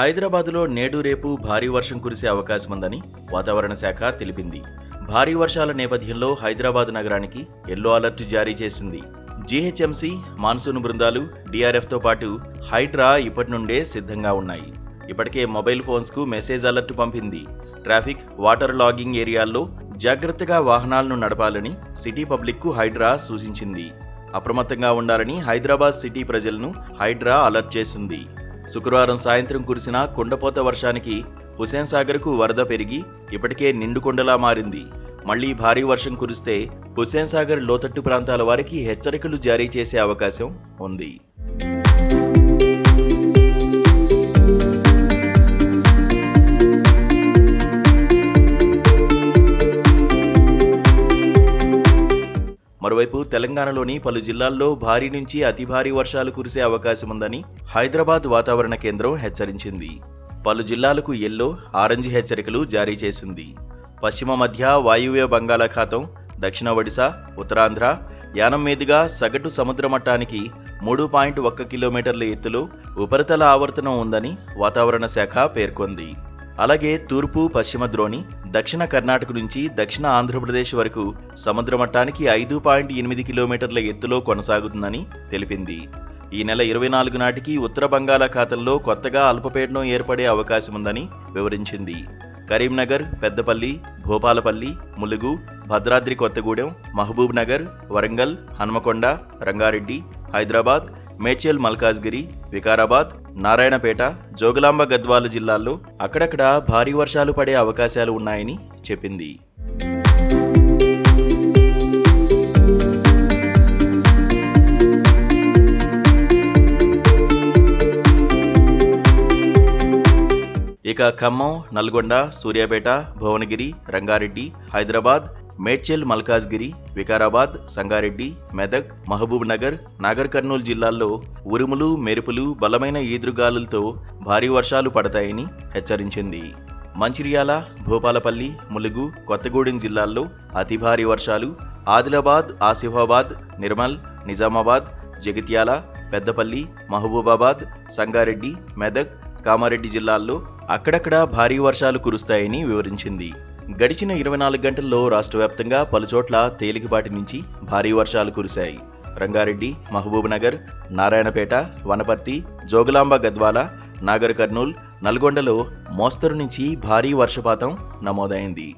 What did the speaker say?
హైదరాబాద్లో నేడు రేపు భారీ వర్షం కురిసే అవకాశం ఉందని వాతావరణ శాఖ తెలిపింది. భారీ వర్షాల నేపథ్యంలో హైదరాబాద్ నగరానికి ఎల్లో అలర్ట్ జారీ చేసింది. జీహెచ్ఎంసీ, మాన్సూన్ బృందాలు, డిఆర్ఎఫ్తో పాటు హైడ్రా ఇప్పటి నుండే సిద్ధంగా ఉన్నాయి. ఇప్పటికే మొబైల్ ఫోన్స్కు మెసేజ్ అలర్ట్ పంపింది. ట్రాఫిక్, వాటర్ లాగింగ్ ఏరియాల్లో జాగ్రత్తగా వాహనాలను నడపాలని సిటీ పబ్లిక్కు హైడ్రా సూచించింది. అప్రమత్తంగా ఉండాలని హైదరాబాద్ సిటీ ప్రజలను హైడ్రా అలర్ట్ చేసింది. శుక్రవారం సాయంత్రం కురిసిన కుండపోత వర్షానికి హుసేన్ సాగర్కు వరద పెరిగి ఇప్పటికే నిండుకొండలా మారింది. మళ్లీ భారీ వర్షం కురిస్తే హుసేన్ సాగర్ లోతట్టు ప్రాంతాల వారికి హెచ్చరికలు జారీ చేసే అవకాశం ఉంది. మరోవైపు తెలంగాణలోని పలు జిల్లాల్లో భారీ నుంచి అతి భారీ వర్షాలు కురిసే అవకాశం ఉందని హైదరాబాద్ వాతావరణ కేంద్రం హెచ్చరించింది. పలు జిల్లాలకు ఎల్లో, ఆరెంజ్ హెచ్చరికలు జారీ చేసింది. పశ్చిమ మధ్య వాయువ్య బంగాళాఖాతం, దక్షిణ ఒడిశా, ఉత్తరాంధ్ర, యానం మీదుగా సగటు సముద్ర మట్టానికి 3.1 కిలోమీటర్ల ఎత్తులో ఉపరితల ఆవర్తనం ఉందని వాతావరణ శాఖ పేర్కొంది. అలాగే తూర్పు, పశ్చిమ ద్రోణి, దక్షిణ కర్ణాటక నుంచి దక్షిణ ఆంధ్రప్రదేశ్ వరకు సముద్ర మట్టానికి 5.8 కిలోమీటర్ల ఎత్తులో కొనసాగుతుందని తెలిపింది. ఈ నెల 24 నాటికి ఉత్తర బంగాళాఖాతంలో కొత్తగా అల్పపీడనం ఏర్పడే అవకాశముందని వివరించింది. కరీంనగర్, పెద్దపల్లి, భూపాలపల్లి, ములుగు, భద్రాద్రి కొత్తగూడెం, మహబూబ్ నగర్, వరంగల్, హన్మకొండ, రంగారెడ్డి, హైదరాబాద్, మేడ్చల్ మల్కాజ్గిరి, వికారాబాద్, నారాయణపేట, జోగులాంబ గద్వాల జిల్లాల్లో అక్కడక్కడ భారీ వర్షాలు పడే అవకాశాలు ఉన్నాయని చెప్పింది. ఇక ఖమ్మం, నల్గొండ, సూర్యాపేట, భువనగిరి, రంగారెడ్డి, హైదరాబాద్, మేడ్చల్ మల్కాజ్గిరి, వికారాబాద్, సంగారెడ్డి, మెదక్, మహబూబ్ నగర్, నాగర్ కర్నూలు జిల్లాల్లో ఉరుములు, మెరుపులు, బలమైన ఈదురుగాలులతో భారీ వర్షాలు పడతాయని హెచ్చరించింది. మంచిర్యాల, భూపాలపల్లి, ములుగు, కొత్తగూడెం జిల్లాల్లో అతి భారీ వర్షాలు, ఆదిలాబాద్, ఆసిఫాబాద్, నిర్మల్, నిజామాబాద్, జగిత్యాల, పెద్దపల్లి, మహబూబాబాద్, సంగారెడ్డి, మెదక్, కామారెడ్డి జిల్లాల్లో అక్కడక్కడ భారీ వర్షాలు కురుస్తాయని వివరించింది. గడిచిన 24 గంటల్లో రాష్ట్ర వ్యాప్తంగా పలుచోట్ల తేలికపాటి నుంచి భారీ వర్షాలు కురిశాయి. రంగారెడ్డి, మహబూబ్ నగర్, నారాయణపేట, వనపర్తి, జోగులాంబ గద్వాల, నాగర్ కర్నూల్, నల్గొండలో మోస్తరు నుంచి భారీ వర్షపాతం నమోదైంది.